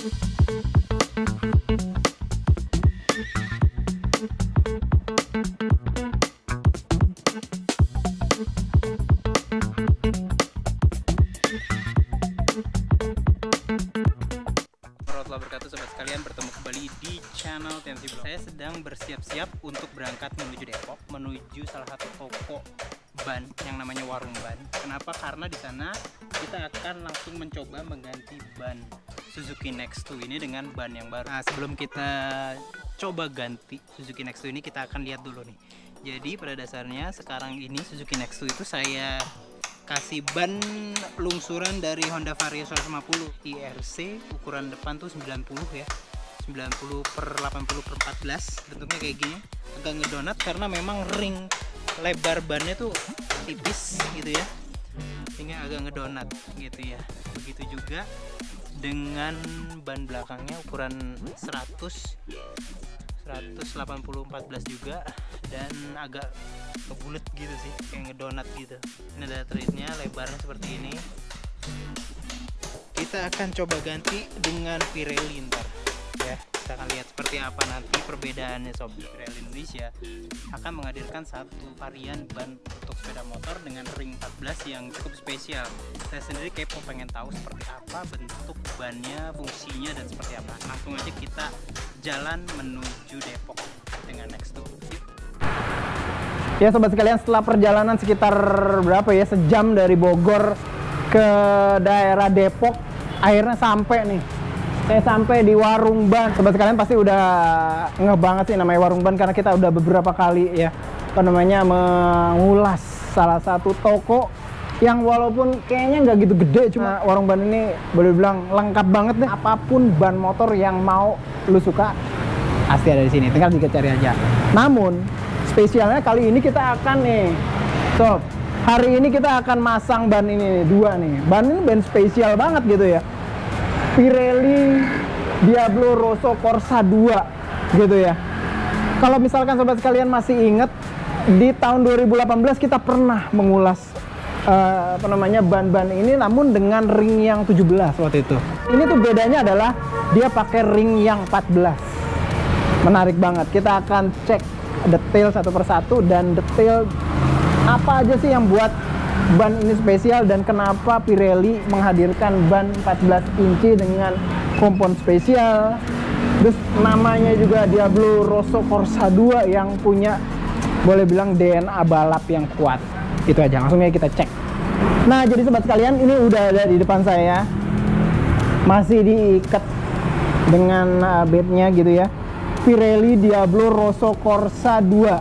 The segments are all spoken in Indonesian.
Wabarakatuh sobat sekalian, bertemu kembali di channel TMC Vlog. Saya sedang bersiap-siap untuk berangkat menuju Depok, menuju salah satu toko ban yang namanya Warung Ban. Kenapa? Karena di sana kita akan langsung mencoba mengganti ban Suzuki Next 2 ini dengan ban yang baru. Nah, sebelum kita coba ganti Suzuki Next 2 ini, kita akan lihat dulu nih. Jadi pada dasarnya sekarang ini Suzuki Next 2 itu saya kasih ban lungsuran dari Honda Vario 150 IRC, ukuran depan tuh 90 ya, 90/80/14, bentuknya kayak gini, agak ngedonat karena memang ring lebar bannya tuh tipis gitu ya, sehingga agak ngedonat gitu ya. Begitu juga dengan ban belakangnya ukuran 180/14 juga, dan agak kebulet gitu sih, kayak ngedonat gitu. Ini ada treadnya, lebarnya seperti ini. Kita akan coba ganti dengan Pirelli ntar ya. Kita akan lihat seperti apa nanti perbedaannya sob. Pirelli Indonesia akan menghadirkan satu varian ban untuk sepeda motor dengan ring 14 yang cukup spesial. Saya sendiri kepo, pengen tahu seperti apa bentuk bannya, fungsinya, dan seperti apa. Langsung aja kita jalan menuju Depok dengan Next 2. Ya sobat sekalian, setelah perjalanan sekitar berapa ya, sejam dari Bogor ke daerah Depok, akhirnya sampai nih. Saya sampai di Warung Ban. Sobat sekalian pasti udah ngeh banget sih namanya Warung Ban, karena kita udah beberapa kali ya mengulas salah satu toko yang walaupun kayaknya nggak gitu gede, cuma Warung Ban ini boleh bilang lengkap banget deh. Apapun ban motor yang mau lu suka pasti ada di sini, tinggal dicari aja. Namun spesialnya kali ini kita akan nih, sob, hari ini kita akan masang ban ini dua nih. Ban ini ban spesial banget gitu ya, Pirelli Diablo Rosso Corsa 2 gitu ya. Kalau misalkan sobat sekalian masih inget, di tahun 2018 kita pernah mengulas ban-ban ini, namun dengan ring yang 17 waktu itu. Ini tuh bedanya adalah dia pakai ring yang 14. Menarik banget. Kita akan cek detail satu persatu dan detail apa aja sih yang buat ban ini spesial dan kenapa Pirelli menghadirkan ban 14 inci dengan kompon spesial. Terus namanya juga Diablo Rosso Corsa 2 yang punya, boleh bilang, DNA balap yang kuat. Itu aja, langsung aja kita cek. Nah, jadi sobat sekalian, ini udah ada di depan saya, masih diikat dengan bednya gitu ya, Pirelli Diablo Rosso Corsa 2.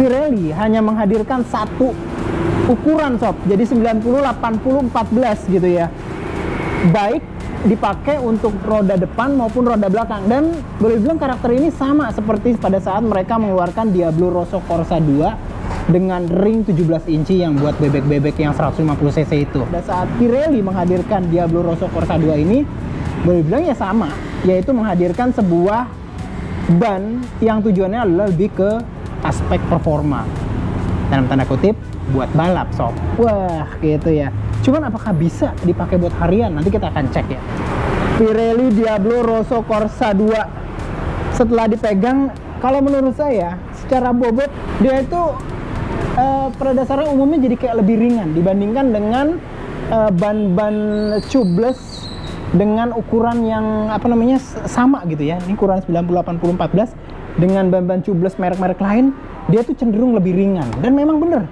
Pirelli hanya menghadirkan satu ukuran sob, jadi 90/80/14 gitu ya, baik dipakai untuk roda depan maupun roda belakang. Dan boleh bilang karakter ini sama seperti pada saat mereka mengeluarkan Diablo Rosso Corsa 2 dengan ring 17 inci yang buat bebek-bebek yang 150 cc itu. Pada saat Pirelli menghadirkan Diablo Rosso Corsa 2 ini, boleh bilang ya sama, yaitu menghadirkan sebuah ban yang tujuannya adalah lebih ke aspek performa, dalam tanda kutip buat balap sob. Wah gitu ya. Cuman apakah bisa dipakai buat harian? Nanti kita akan cek ya. Pirelli Diablo Rosso Corsa 2 setelah dipegang, kalau menurut saya secara bobot dia itu pada dasarnya umumnya jadi kayak lebih ringan dibandingkan dengan ban-ban tubeless dengan ukuran yang sama gitu ya. Ini ukuran 90/80/14 dengan ban-ban tubeless merek-merek lain, dia tuh cenderung lebih ringan. Dan memang bener,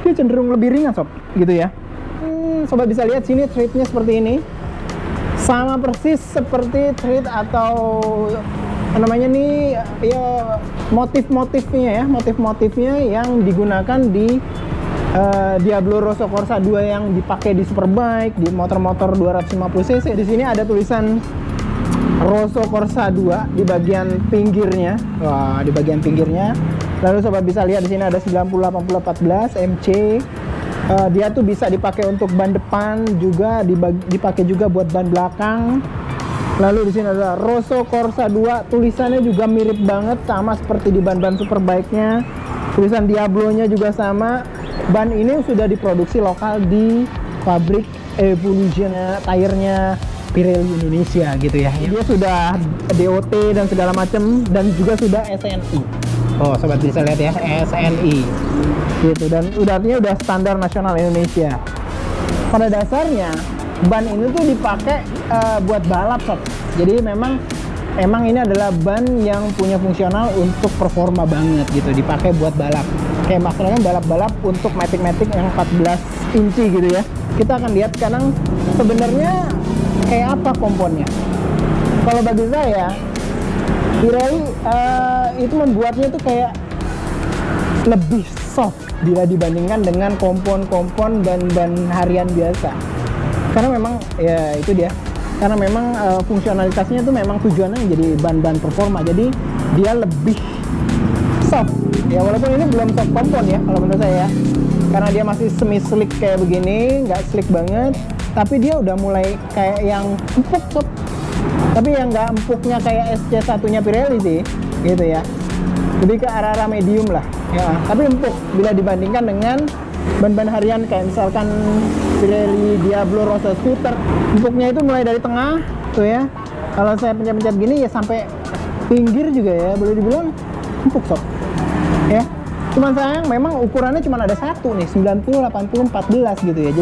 dia cenderung lebih ringan sob gitu ya. Sobat bisa lihat sini treadnya seperti ini, sama persis seperti tread atau motif-motifnya yang digunakan di Diablo Rosso Corsa 2 yang dipakai di Superbike, di motor-motor 250 cc. Di sini ada tulisan Rosso Corsa 2 di bagian pinggirnya. Wah, di bagian pinggirnya. Lalu sobat bisa lihat di sini ada 90/80/14 MC. Dia tuh bisa dipakai untuk ban depan, juga dipakai juga buat ban belakang. Lalu di sini ada Rosso Corsa 2, tulisannya juga mirip banget sama seperti di ban-ban Superbike-nya. Tulisan Diablo-nya juga sama. Ban ini sudah diproduksi lokal di pabrik Evolution. Tire-nya Pirelli Indonesia gitu ya. Dia sudah DOT dan segala macam, dan juga sudah SNI. Oh, sobat bisa lihat ya, SNI gitu, dan artinya udah standar nasional Indonesia. Pada dasarnya ban ini tuh dipakai buat balap, sob. Jadi memang ini adalah ban yang punya fungsional untuk performa banget gitu, dipakai buat balap. Kayak maksudnya balap-balap untuk matic-matic yang 14 inci gitu ya. Kita akan lihat sekarang sebenarnya kayak apa komponnya. Kalau bagi saya, Pirelli itu membuatnya tuh kayak lebih soft bila dibandingkan dengan kompon-kompon ban harian biasa. Karena memang ya itu dia. Karena memang fungsionalitasnya itu memang tujuannya jadi ban-ban performa. Jadi dia lebih soft. Ya walaupun ini belum soft kompon ya kalau menurut saya. Karena dia masih semi slick kayak begini, nggak slick banget. Tapi dia udah mulai kayak yang empuk sob. Tapi yang nggak empuknya kayak SC1-nya Pirelli sih, gitu ya. Lebih ke arah-arah medium lah. Ya, tapi empuk bila dibandingkan dengan ban-ban harian kayak misalkan Pirelli Diablo Rosso Scooter. Empuknya itu mulai dari tengah tuh ya. Kalau saya pencet-pencet gini ya sampai pinggir juga ya, boleh dibilang empuk sob. Ya. Cuman sayang memang ukurannya cuma ada satu nih, 90, 80, 14 gitu ya.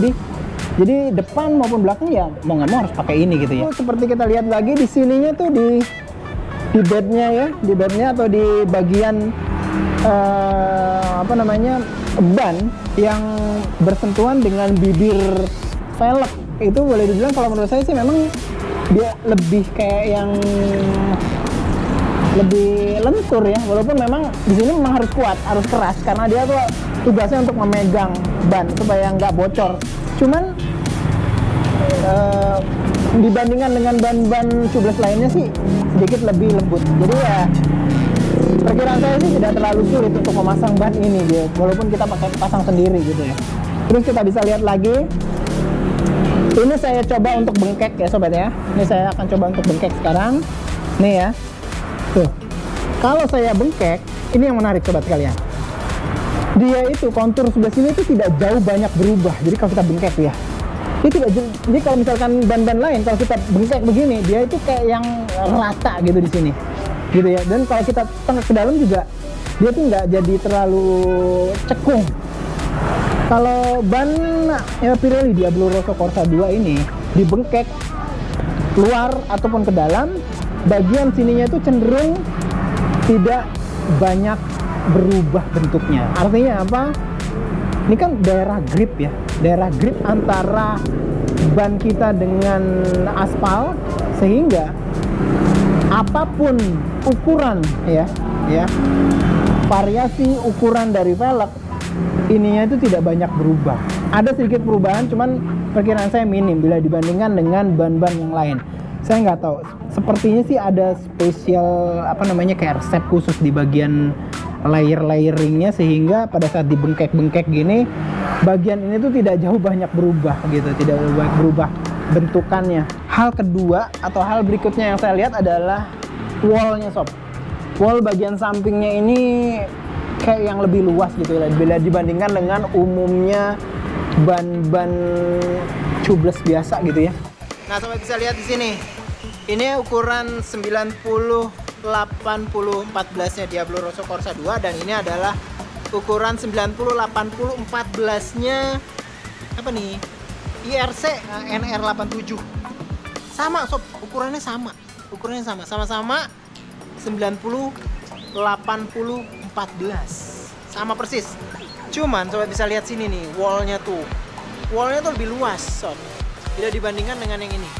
Jadi depan maupun belakang ya mau nggak mau harus pakai ini gitu ya. Seperti kita lihat lagi di sininya tuh di bednya ya, di bednya atau di bagian ban yang bersentuhan dengan bibir velg itu boleh dibilang kalau menurut saya sih memang dia lebih kayak yang lebih lentur ya, walaupun memang di sini memang harus kuat, harus keras karena dia tuh tugasnya untuk memegang ban supaya nggak bocor. Cuman dibandingkan dengan ban-ban tubeless lainnya sih sedikit lebih lembut. Jadi ya perkiraan saya sih tidak terlalu sulit untuk memasang ban ini gitu, walaupun kita pakai pasang sendiri gitu ya. Terus kita bisa lihat lagi, ini saya coba untuk bengkek ya sobat ya. Ini saya akan coba untuk bengkek sekarang. Nih ya, tuh. Kalau saya bengkek, ini yang menarik sobat kalian. Dia itu kontur sebelah sini itu tidak jauh banyak berubah. Jadi kalau kita bengkek ya, dia tidak. Jadi kalau misalkan ban-ban lain, kalau kita bengkek begini, dia itu kayak yang rata gitu di sini. Gitu ya, dan kalau kita tengah ke dalam juga dia tuh nggak jadi terlalu cekung. Kalau ban ya Pirelli Diablo Rosso Corsa 2 ini dibengkek keluar ataupun ke dalam, bagian sininya itu cenderung tidak banyak berubah bentuknya. Artinya apa? Ini kan daerah grip ya, daerah grip antara ban kita dengan aspal, sehingga apapun ukuran ya variasi ukuran dari velg ininya itu tidak banyak berubah. Ada sedikit perubahan, cuman perkiraan saya minim bila dibandingkan dengan ban-ban yang lain. Saya nggak tahu, sepertinya sih ada spesial kayak resep khusus di bagian layer-layeringnya, sehingga pada saat dibengkek-bengkek gini bagian ini tuh tidak jauh banyak berubah gitu, tidak banyak berubah bentukannya. Hal kedua atau hal berikutnya yang saya lihat adalah wallnya sob. Wall bagian sampingnya ini kayak yang lebih luas gitu bila dibandingkan dengan umumnya ban-ban tubeless biasa gitu ya. Nah sobat bisa lihat di sini, ini ukuran 90 80 14 nya Diablo Rosso Corsa 2, dan ini adalah ukuran 90 80 14 nya apa nih, IRC NR87. Sama sob, ukurannya sama, sama-sama 90 80 14 sama persis. Cuman sobat bisa lihat sini nih, wallnya tuh lebih luas sob, tidak dibandingkan dengan yang ini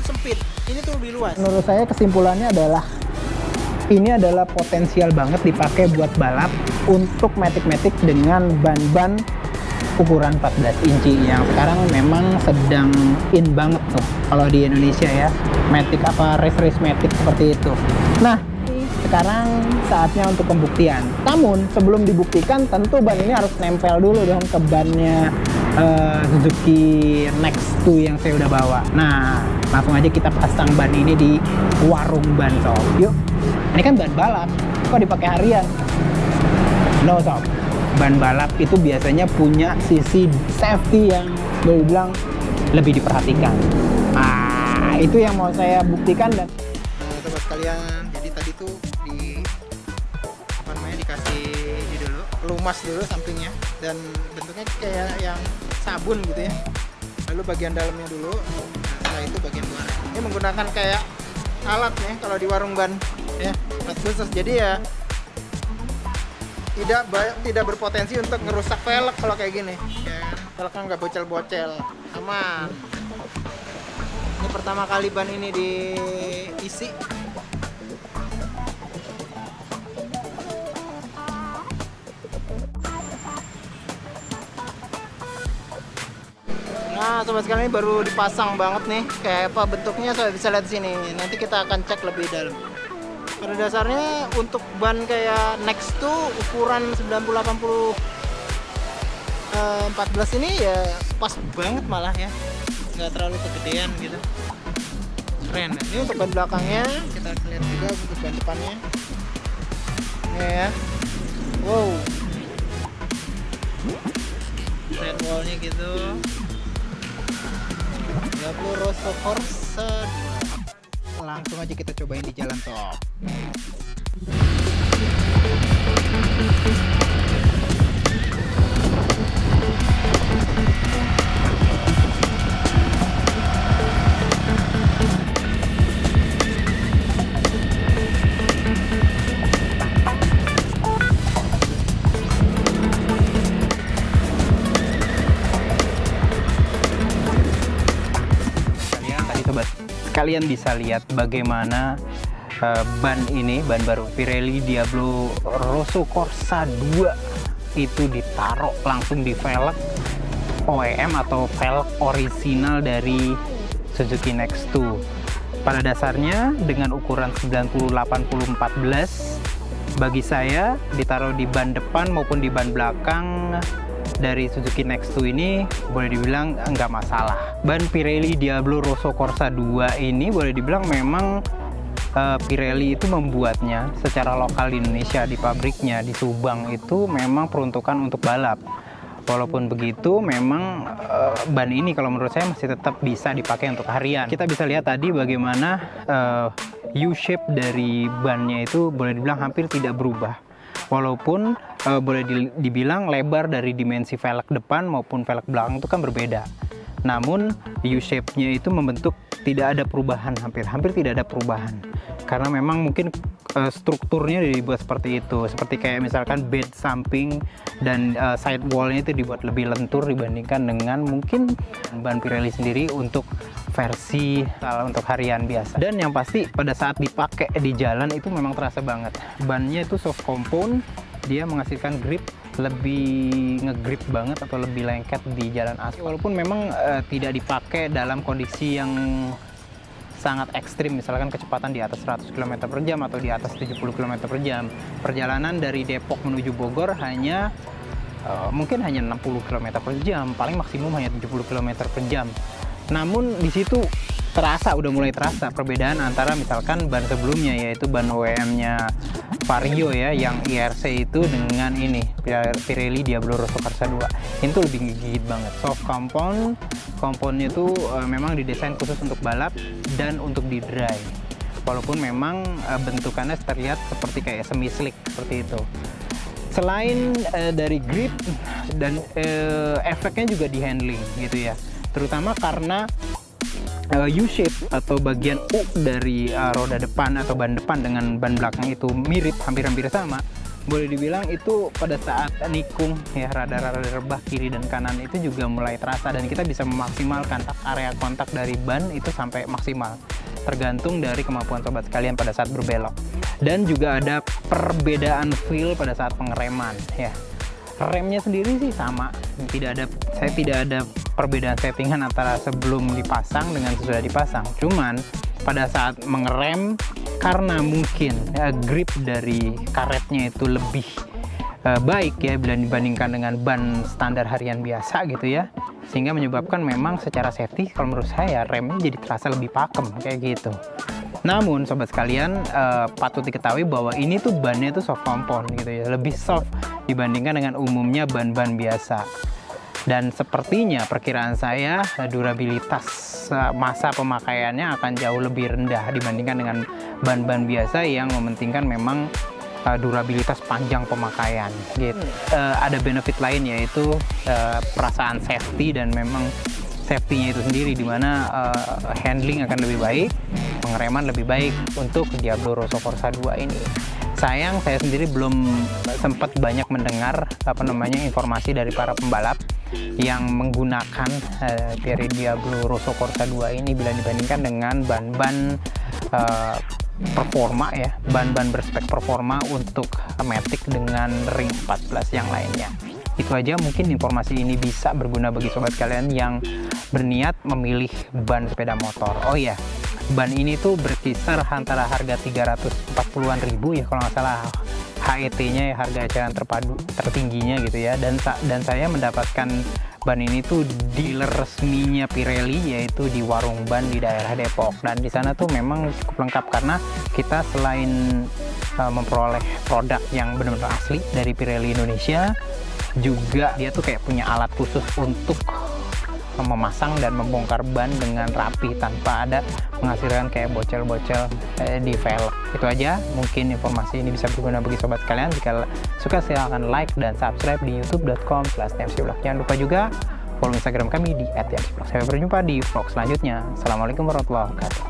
sempit, ini tuh lebih luas. Menurut saya kesimpulannya adalah ini adalah potensial banget dipakai buat balap untuk matic-matic dengan ban-ban ukuran 14 inci yang sekarang memang sedang in banget tuh kalau di Indonesia ya, matic race matic seperti itu. Nah sekarang saatnya untuk pembuktian. Namun sebelum dibuktikan tentu ban ini harus nempel dulu dong ke bannya Suzuki Next 2 yang saya udah bawa. Nah langsung aja kita pasang ban ini di warung ban sob. Yuk, ini kan ban balap, kok dipakai harian? No sob, ban balap itu biasanya punya sisi safety yang boleh bilang lebih diperhatikan. Nah, itu yang mau saya buktikan. Dan sobat sekalian, jadi tadi tuh dikasih ini dulu, lumas dulu sampingnya, dan bentuknya kayak yang sabun gitu ya. Lalu bagian dalamnya dulu, nah, setelah itu bagian luar. Ini menggunakan kayak alat nih kalau di warung ban ya, alat khusus. Jadi ya tidak berpotensi untuk ngerusak velg kalau kayak gini ya. Velgnya nggak bocel-bocel, aman. Ini pertama kali ban ini diisi. Nah, sobat sekalian, ini baru dipasang banget nih. Kayak apa bentuknya, sobat bisa lihat sini. Nanti kita akan cek lebih dalam. Pada dasarnya untuk ban kayak Next tuh ukuran 90-80 14 ini ya pas banget malah ya. Nggak terlalu kegedean gitu. Keren. Ini untuk ban belakangnya, kita lihat juga untuk ban depannya. Ini ya. Wow. Red wallnya gitu. Diablo Rosso Corsa 2. Langsung aja kita cobain di jalan tol. Kalian bisa lihat bagaimana ban ini, ban baru Pirelli Diablo Rosso Corsa 2 itu ditaruh langsung di velg OEM atau velg original dari Suzuki Next 2. Pada dasarnya dengan ukuran 90-80-14, bagi saya ditaruh di ban depan maupun di ban belakang dari Suzuki Next 2 ini boleh dibilang nggak masalah. Ban Pirelli Diablo Rosso Corsa 2 ini boleh dibilang memang Pirelli itu membuatnya secara lokal di Indonesia, di pabriknya di Subang itu memang peruntukan untuk balap. Walaupun begitu memang ban ini kalau menurut saya masih tetap bisa dipakai untuk harian. Kita bisa lihat tadi bagaimana U-shape dari bannya itu boleh dibilang hampir tidak berubah. Walaupun boleh dibilang lebar dari dimensi velg depan maupun velg belakang itu kan berbeda. Namun U-shape-nya itu membentuk tidak ada perubahan, hampir tidak ada perubahan. Karena memang mungkin strukturnya dibuat seperti itu. Seperti kayak misalkan bed samping dan side wall-nya itu dibuat lebih lentur dibandingkan dengan mungkin ban Pirelli sendiri untuk versi untuk harian biasa. Dan yang pasti pada saat dipakai di jalan itu memang terasa banget. Bannya itu soft compound, dia menghasilkan grip lebih ngegrip banget atau lebih lengket di jalan aspal. Walaupun memang tidak dipakai dalam kondisi yang sangat ekstrim, misalkan kecepatan di atas 100 km per jam atau di atas 70 km per jam. Perjalanan dari Depok menuju Bogor hanya mungkin hanya 60 km per jam, paling maksimum hanya 70 km per jam. Namun di situ udah mulai terasa perbedaan antara misalkan ban sebelumnya, yaitu ban OEM-nya Vario ya, yang IRC itu dengan ini Pirelli Diablo Rosso Corsa 2. Itu lebih gigit banget. Soft compound, komponnya itu memang didesain khusus untuk balap dan untuk di dry. Walaupun memang bentukannya terlihat seperti kayak semi slick seperti itu. Selain dari grip dan efeknya juga di handling gitu ya. Terutama karena U-shape atau bagian U dari roda depan atau ban depan dengan ban belakang itu mirip, hampir-hampir sama. Boleh dibilang itu pada saat nikung ya, radar-radar rebah kiri dan kanan itu juga mulai terasa, dan kita bisa memaksimalkan area kontak dari ban itu sampai maksimal. Tergantung dari kemampuan sobat sekalian pada saat berbelok. Dan juga ada perbedaan feel pada saat pengereman ya. Remnya sendiri sih sama, saya tidak ada perbedaan settingan antara sebelum dipasang dengan sesudah dipasang. Cuman pada saat mengerem, karena mungkin grip dari karetnya itu lebih baik ya bila dibandingkan dengan ban standar harian biasa gitu ya, sehingga menyebabkan memang secara safety kalau menurut saya remnya jadi terasa lebih pakem kayak gitu. Namun sobat sekalian, patut diketahui bahwa ini tuh bannya tuh soft compound gitu ya, lebih soft dibandingkan dengan umumnya ban-ban biasa. Dan sepertinya perkiraan saya durabilitas masa pemakaiannya akan jauh lebih rendah dibandingkan dengan ban-ban biasa yang mementingkan memang durabilitas panjang pemakaian gitu. Ada benefit lain yaitu perasaan safety, dan memang safety-nya itu sendiri di mana handling akan lebih baik, pengereman lebih baik untuk Diablo Rosso Corsa 2 ini. Sayang saya sendiri belum sempat banyak mendengar informasi dari para pembalap yang menggunakan Pirelli Diablo Rosso Corsa 2 ini bila dibandingkan dengan ban-ban performa ya, ban-ban berspek performa untuk Matic dengan ring 14 yang lainnya. Itu aja, mungkin informasi ini bisa berguna bagi sobat kalian yang berniat memilih ban sepeda motor. Oh iya, ban ini tuh berkisar antara harga 340-an ribu ya kalau nggak salah, HET-nya ya, harga eceran tertingginya gitu ya, dan saya mendapatkan ban ini tuh dealer resminya Pirelli, yaitu di warung ban di daerah Depok, dan di sana tuh memang cukup lengkap karena kita selain memperoleh produk yang benar-benar asli dari Pirelli Indonesia, juga dia tuh kayak punya alat khusus untuk memasang dan membongkar ban dengan rapi tanpa ada menghasilkan kayak bocel-bocel di velg. Itu aja, mungkin informasi ini bisa berguna bagi sobat kalian. Jika suka silahkan like dan subscribe di youtube.com/tmcvlog. Jangan lupa juga follow Instagram kami di @tmcvlog. Sampai berjumpa di vlog selanjutnya. Assalamualaikum warahmatullahi wabarakatuh.